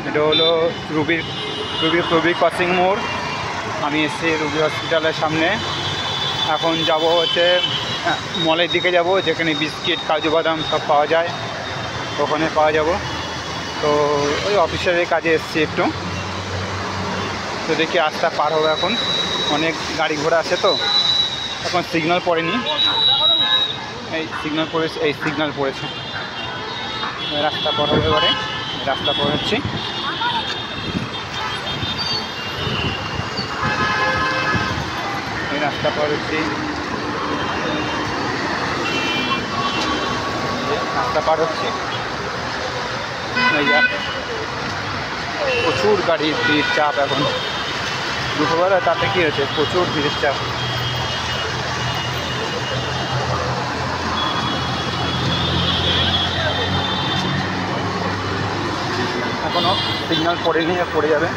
এটা হলো Ruby crossing মোড়। আমি এসেছি রুবি হসপিটালের সামনে। এখন যাব হচ্ছে মলের দিকে যাব, যেখানে বিস্কিট কাজু বাদাম সব পাওয়া যায়, ওখানে পাওয়া যাব। তো ওই অফিসের কাজে এসেছি একটু, তো দেখি রাস্তা পার হবে। এখন অনেক গাড়ি ঘোড়া আছে, তো এখন সিগন্যাল পড়েনি। এই সিগন্যাল পড়েছে, রাস্তা পার হবে এবারে। রাস্তা পার হচ্ছি। রাস্তা পার হচ্ছি, রাস্তা পার হচ্ছি। প্রচুর গাড়ির ভিড় চাপ। এখন দুপুরবেলা তাতে কী হয়েছে, প্রচুর ভিড়ের চাপ। এখনও সিগন্যাল পড়েনি, পড়ে যাবে।